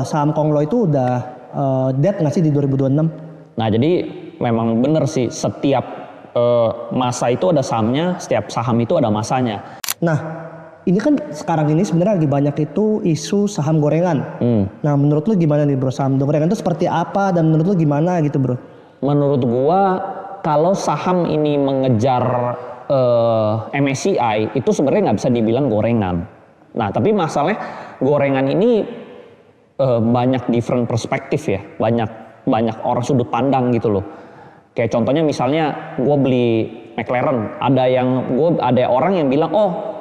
Saham Konglo itu udah dead nggak sih di 2026? Nah jadi memang bener sih setiap masa itu ada sahamnya, setiap saham itu ada masanya. Nah ini kan sekarang ini sebenarnya lagi banyak itu isu saham gorengan. Nah menurut lu gimana nih bro, saham gorengan itu seperti apa dan menurut lu gimana gitu bro? Menurut gua kalau saham ini mengejar MSCI itu sebenarnya nggak bisa dibilang gorengan. Nah tapi masalahnya gorengan ini banyak different perspektif ya, banyak orang sudut pandang gitu loh. Kayak contohnya misalnya gue beli McLaren, ada orang yang bilang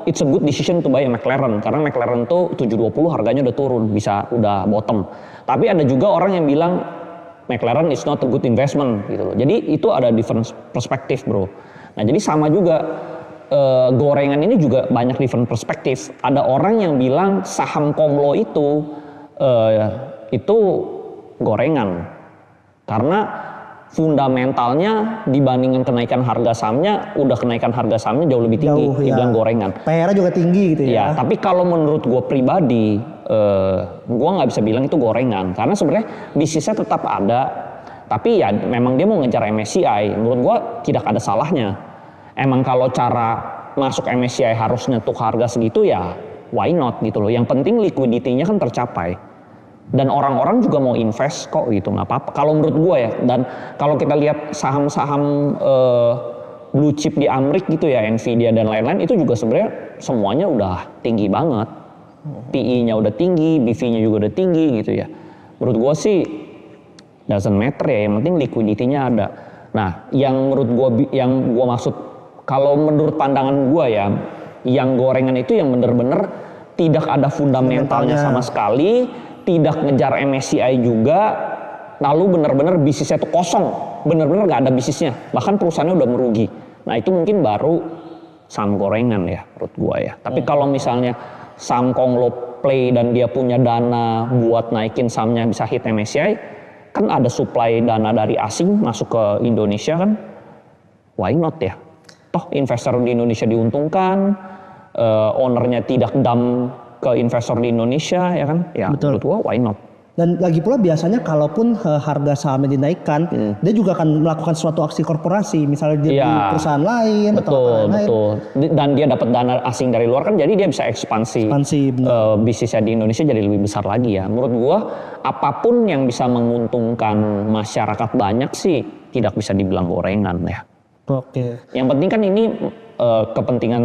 it's a good decision to buy a McLaren karena McLaren tuh 720 harganya udah turun, udah bottom. Tapi ada juga orang yang bilang McLaren is not a good investment gitu loh. Jadi itu ada different perspektif bro. Nah jadi sama juga gorengan ini juga banyak different perspektif. Ada orang yang bilang saham Konglo itu gorengan karena fundamentalnya dibandingkan kenaikan harga sahamnya, kenaikan harga sahamnya jauh lebih tinggi, dibilang gorengan. PR juga tinggi gitu ya. Ya, tapi kalau menurut gue pribadi, gue nggak bisa bilang itu gorengan, karena sebenarnya bisnisnya tetap ada, tapi ya memang dia mau ngejar MSCI. Menurut gue tidak ada salahnya. Emang kalau cara masuk MSCI harus nyentuh harga segitu ya, why not gitu loh. Yang penting liquidity-nya kan tercapai. Dan orang-orang juga mau invest kok gitu, nggak apa-apa. Kalau menurut gue ya, dan kalau kita lihat saham-saham blue chip di Amrik gitu ya, Nvidia dan lain-lain, itu juga sebenarnya semuanya udah tinggi banget. PE-nya udah tinggi, BV-nya juga udah tinggi gitu ya. Menurut gue sih doesn't matter ya, yang penting liquidity-nya ada. Nah, yang menurut gue, yang gue maksud, kalau menurut pandangan gue ya, yang gorengan itu yang bener-bener tidak ada fundamentalnya sama sekali, tidak ngejar MSCI juga, lalu benar-benar bisnisnya itu kosong, benar-benar nggak ada bisnisnya, bahkan perusahaannya udah merugi. Nah itu mungkin baru saham gorengan ya menurut gua ya. Tapi kalau misalnya saham Konglo play dan dia punya dana buat naikin sahamnya bisa hit MSCI, kan ada supply dana dari asing masuk ke Indonesia kan, why not ya? Toh investor di Indonesia diuntungkan, ownernya tidak dump ke investor di Indonesia ya kan, ya menurut gua why not. Dan lagi pula biasanya kalaupun harga sahamnya dinaikkan, dia juga akan melakukan suatu aksi korporasi, misalnya dia di perusahaan lain atau lain. Dan dia dapat dana asing dari luar kan, jadi dia bisa ekspansi bisnisnya di Indonesia jadi lebih besar lagi ya. Menurut gua apapun yang bisa menguntungkan masyarakat banyak sih tidak bisa dibilang gorengan ya. Oke. Yang penting kan ini kepentingan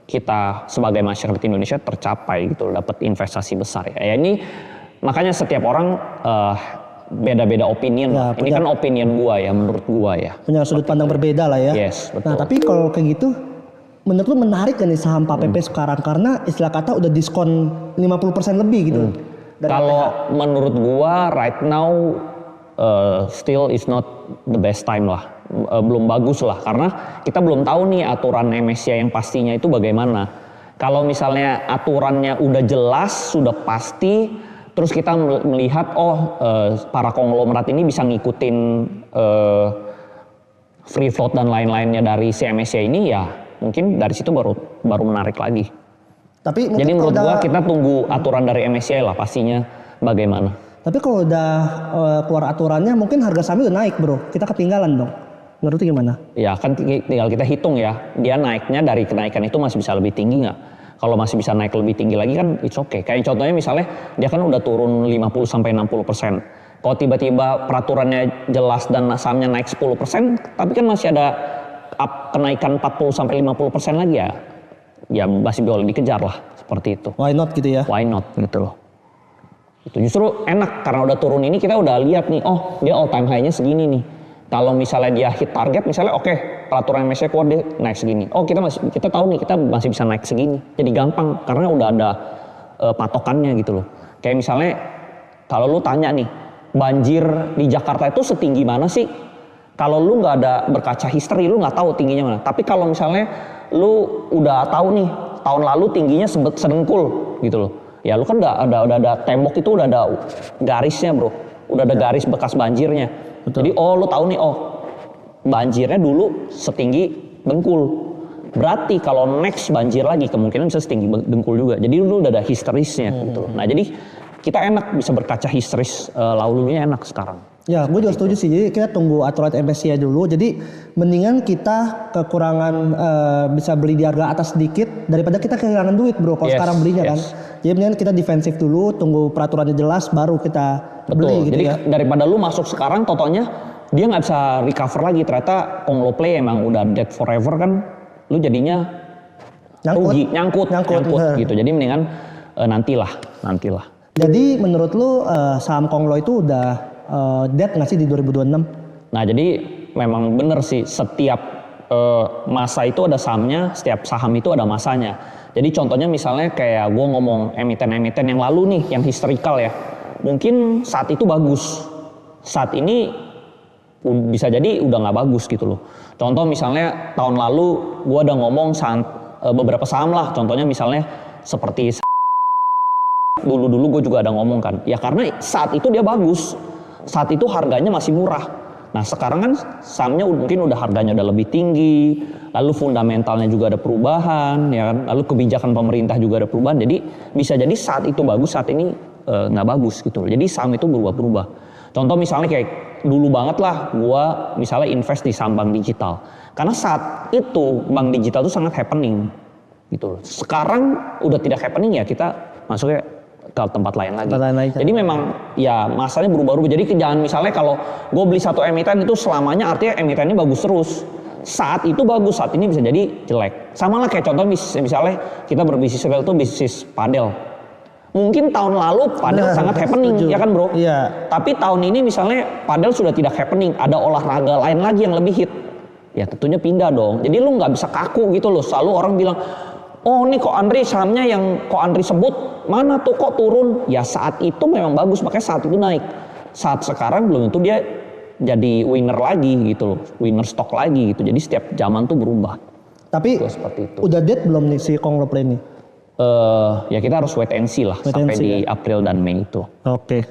kita sebagai masyarakat Indonesia tercapai gitu, dapat investasi besar ya. Ya ini makanya setiap orang beda-beda opinion ya, ini kan opinion gua ya, menurut gua ya. Punya sudut pandang berbeda lah ya. Yes, betul. Nah tapi kalau kayak gitu, menurut lu menarik kan nih saham PAPP sekarang karena istilah kata udah diskon 50% lebih gitu. Kalau menurut gua right now still is not the best time lah. Belum bagus lah karena kita belum tahu nih aturan MSCI yang pastinya itu bagaimana. Kalau misalnya aturannya udah jelas, sudah pasti, terus kita melihat para konglomerat ini bisa ngikutin free float dan lain-lainnya dari si MSCI ini, ya mungkin dari situ baru menarik lagi. Tapi jadi menurut gua kita tunggu aturan dari MSCI lah pastinya bagaimana. Tapi kalau udah keluar aturannya mungkin harga sahamnya udah naik bro, kita ketinggalan dong. Menurut itu gimana? Ya kan tinggal kita hitung ya, dia naiknya dari kenaikan itu masih bisa lebih tinggi nggak? Kalau masih bisa naik lebih tinggi lagi kan it's okay. Kayak contohnya misalnya dia kan udah turun 50-60%. Kalau tiba-tiba peraturannya jelas dan sahamnya naik 10%, tapi kan masih ada kenaikan 40-50% lagi ya masih boleh dikejar lah seperti itu. Why not gitu ya? Why not gitu loh. Itu justru enak karena udah turun ini kita udah lihat nih, dia all time high-nya segini nih. Kalau misalnya dia hit target, misalnya peraturan MSCI keluar dia naik segini. Kita tahu nih kita masih bisa naik segini. Jadi gampang karena udah ada patokannya gitu loh. Kayak misalnya kalau lu tanya nih, banjir di Jakarta itu setinggi mana sih? Kalau lu nggak ada berkaca history, lu nggak tahu tingginya mana. Tapi kalau misalnya lu udah tahu nih tahun lalu tingginya sedengkul gitu loh. Ya lu kan udah ada tembok itu udah ada garisnya bro, udah ada garis bekas banjirnya. Betul. Jadi lu tahu nih banjirnya dulu setinggi dengkul. Berarti kalau next banjir lagi kemungkinan bisa setinggi dengkul juga. Jadi dulu udah ada historisnya gitu. Nah jadi kita enak bisa berkaca historis lalu-lalunya enak sekarang. Ya, gue juga setuju sih. Jadi kita tunggu aturan MSCI dulu. Jadi mendingan kita kekurangan bisa beli di harga atas sedikit daripada kita kehilangan duit, bro. Kalau sekarang belinya kan. Jadi mendingan kita defensif dulu, tunggu peraturannya jelas, baru kita beli. Gitu. Jadi daripada lu masuk sekarang, totonya dia nggak bisa recover lagi. Ternyata Konglo Play emang udah dead forever kan. Lu jadinya rugi, nyangkut gitu. Jadi mendingan nantilah. Jadi menurut lu saham Konglo itu udah dead nggak sih di 2026? Nah jadi memang bener sih setiap masa itu ada sahamnya, setiap saham itu ada masanya. Jadi contohnya misalnya kayak gue ngomong emiten-emiten yang lalu nih, yang historical ya. Mungkin saat itu bagus, saat ini bisa jadi udah nggak bagus gitu loh. Contoh misalnya tahun lalu gue udah ngomong beberapa saham lah, contohnya misalnya seperti dulu gue juga ada ngomong kan. Ya karena saat itu dia bagus. Saat itu harganya masih murah. Nah sekarang kan sahamnya mungkin udah harganya udah lebih tinggi, lalu fundamentalnya juga ada perubahan, ya kan? Lalu kebijakan pemerintah juga ada perubahan. Jadi bisa jadi saat itu bagus, saat ini nggak bagus gitu. Jadi saham itu berubah-berubah. Contoh misalnya kayak dulu banget lah, gua misalnya invest di saham bank digital. Karena saat itu bank digital itu sangat happening, gitu. Sekarang udah tidak happening ya kita masuknya ke tempat lain lagi. Jadi memang ya masanya berubah-ubah. Jadi jangan misalnya kalau gue beli satu emiten itu selamanya artinya emitennya bagus terus. Saat itu bagus, saat ini bisa jadi jelek. Sama lah kayak contoh misalnya kita berbisnis itu bisnis padel. Mungkin tahun lalu padel sangat happening, ya kan bro? Iya. Tapi tahun ini misalnya padel sudah tidak happening, ada olahraga lain lagi yang lebih hit. Ya tentunya pindah dong. Jadi lu nggak bisa kaku gitu loh. Selalu orang bilang, oh ini kok Andri sahamnya yang kok Andri sebut mana tuh kok turun? Ya saat itu memang bagus, makanya saat itu naik. Saat sekarang belum tentu dia jadi winner lagi gitu loh, winner stock lagi gitu. Jadi setiap zaman tuh berubah. Tapi seperti itu. Udah dead belum nih si Konglo Play ini? Ya kita harus wait and see lah sampai di April dan Mei itu. Oke.